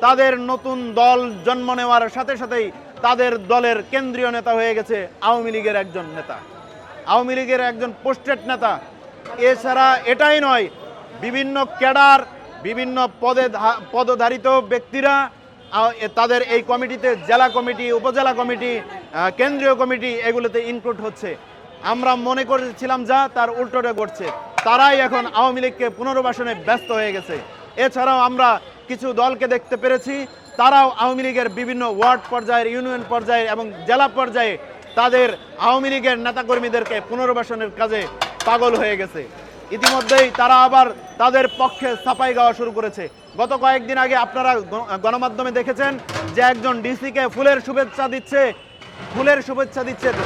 তাদের নতুন দল জন্ম নেওয়ার সাথে সাথেই তাদের দলের কেন্দ্রীয় নেতা হয়ে গেছে আওয়ামী লীগের একজন নেতা, আওয়ামী লীগের একজন পোস্টেড নেতা। এছাড়া এটাই নয়, বিভিন্ন ক্যাডার, বিভিন্ন পদধারিত ব্যক্তিরা তাদের এই কমিটিতে জেলা কমিটি, উপজেলা কমিটি, কেন্দ্রীয় কমিটি এগুলোতে ইনক্লুড হচ্ছে। আমরা মনে করেছিলাম যা তার উল্টোটা ঘটছে, তারাই এখন আওয়ামী লীগকে পুনর্বাসনে ব্যস্ত হয়ে গেছে। এছাড়াও আমরা কিছু দলকে দেখতে পেরেছি, তারাও আওয়ামী লীগের বিভিন্ন ওয়ার্ড পর্যায়ের, ইউনিয়ন পর্যায়ে এবং জেলা পর্যায়ে তাদের আওয়ামী লীগের নেতাকর্মীদেরকে পুনর্বাসনের কাজে পাগল হয়ে গেছে। ইতিমধ্যেই তারা আবার তাদের পক্ষে সাফাই গাওয়া শুরু করেছে। গত কয়েকদিন আগে আপনারা গণমাধ্যমে দেখেছেন যে একজন ডিসিকে ফুলের শুভেচ্ছা দিচ্ছে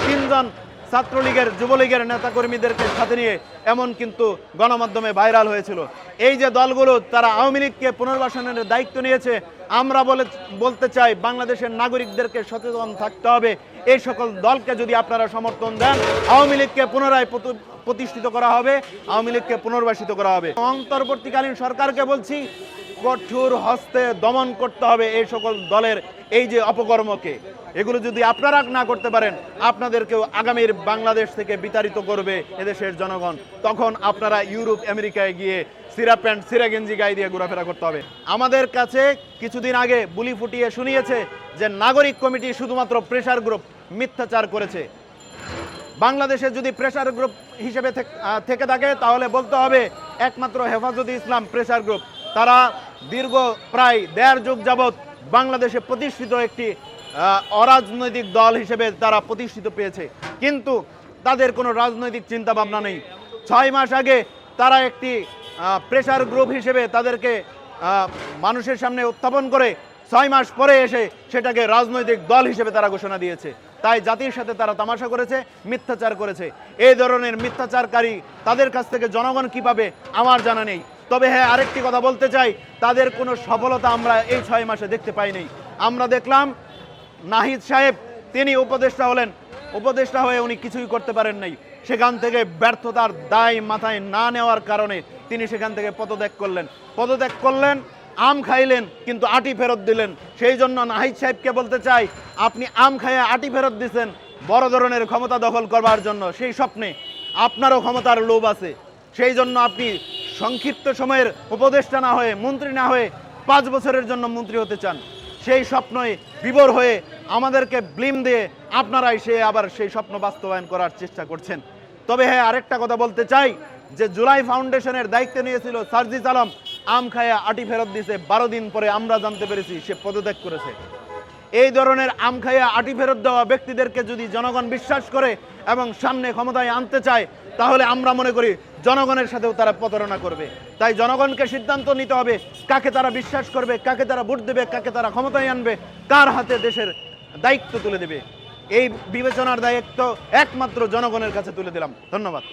3 জন ছাত্রলীগের, যুবলীগের নেতাকর্মীদেরকে সাথে নিয়ে, এমন কিন্তু গণমাধ্যমে ভাইরাল হয়েছিল। এই যে দলগুলো তারা আওয়ামী লীগকে পুনর্বাসনের দায়িত্ব নিয়েছে, আমরা বলতে চাই বাংলাদেশের নাগরিকদেরকে সচেতন থাকতে হবে। এই সকল দলকে যদি আপনারা সমর্থন দেন, আওয়ামী লীগকে পুনরায় প্রতিষ্ঠিত করা হবে, আওয়ামী লীগকে পুনর্বাসিত করা হবে। অন্তর্বর্তীকালীন সরকারকে বলছি, কঠোর হস্তে দমন করতে হবে এই সকল দলের এই যে অপকর্মকে। এগুলো যদি আপনারা না করতে পারেন, আপনাদেরকেও আগামীর বাংলাদেশ থেকে বিতাড়িত করবে এদেশের জনগণ। তখন আপনারা ইউরোপ, আমেরিকায় গিয়ে সিরা প্যান্ট, সিরা গেঞ্জি গায়ে দিয়ে ঘোরাফেরা করতে হবে। আমাদের কাছে কিছুদিন আগে বুলি ফুটিয়ে শুনিয়েছে যে নাগরিক কমিটি শুধুমাত্র প্রেসার গ্রুপ, মিথ্যাচার করেছে। বাংলাদেশে যদি প্রেসার গ্রুপ হিসেবে থেকে থাকে তাহলে বলতে হবে একমাত্র হেফাজতে ইসলাম প্রেসার গ্রুপ। তারা দীর্ঘ প্রায় 1.5 যুগ যাবৎ বাংলাদেশে প্রতিষ্ঠিত একটি অরাজনৈতিক দল হিসেবে তারা প্রতিষ্ঠিত পেয়েছে, কিন্তু তাদের কোনো রাজনৈতিক চিন্তা ভাবনা নেই। 6 মাস আগে তারা একটি প্রেসার গ্রুপ হিসেবে তাদেরকে মানুষের সামনে উত্থাপন করে 6 মাস পরে এসে সেটাকে রাজনৈতিক দল হিসেবে তারা ঘোষণা দিয়েছে। তাই জাতির সাথে তারা তামাশা করেছে, মিথ্যাচার করেছে। এই ধরনের মিথ্যাচারকারী তাদের কাছ থেকে জনগণ কি পাবে আমার জানা নেই। তবে হ্যাঁ, আরেকটি কথা বলতে চাই, তাদের কোনো সফলতা আমরা এই 6 মাসে দেখতে পাইনি। আমরা দেখলাম নাহিদ সাহেব, তিনি উপদেষ্টা হলেন, উপদেষ্টা হয়ে উনি কিছুই করতে পারেন নাই। সেখান থেকে ব্যর্থতার দায় মাথায় না নেওয়ার কারণে তিনি সেখান থেকে পদত্যাগ করলেন, আম খাইলেন কিন্তু আটি ফেরত দিলেন। সেই জন্য নাহিদ সাহেবকে বলতে চাই, আপনি আম খাইয়ে আটি ফেরত দিচ্ছেন বড় ধরনের ক্ষমতা দখল করবার জন্য। সেই স্বপ্নে আপনারও ক্ষমতার লোভ আছে, সেই জন্য আপনি সংক্ষিপ্ত সময়ের উপদেষ্টা না হয়ে, মন্ত্রী না হয়ে 5 বছরের জন্য মন্ত্রী হতে চান। সেই স্বপ্নই বিভোর হয়ে আমাদেরকে ব্লেম দিয়ে আপনারাই আবার সেই স্বপ্ন বাস্তবায়ন করার চেষ্টা করছেন। তবে হ্যাঁ, আরেকটা কথা বলতে চাই যে জুলাই ফাউন্ডেশনের দায়িত্ব নিয়েছিল সার্জিস আলম, আম খায়া আটি ফেরত দিয়েছে। 12 দিন পরে আমরা জানতে পেরেছি সে পদত্যাগ করেছে। এই ধরনের আম খায়া আটি ফেরত দেওয়া ব্যক্তিদেরকে যদি জনগণ বিশ্বাস করে এবং সামনে ক্ষমতায় আনতে চায়, তাহলে আমরা মনে করি জনগণের সাথেও তারা প্রতারণা করবে। তাই জনগণকে সিদ্ধান্ত নিতে হবে কাকে তারা বিশ্বাস করবে, কাকে তারা ভোট দেবে, কাকে তারা ক্ষমতায় আনবে, কার হাতে দেশের দায়িত্ব তুলে দেবে। এই বিবেচনার দায়িত্ব একমাত্র জনগণের কাছে তুলে দিলাম। ধন্যবাদ।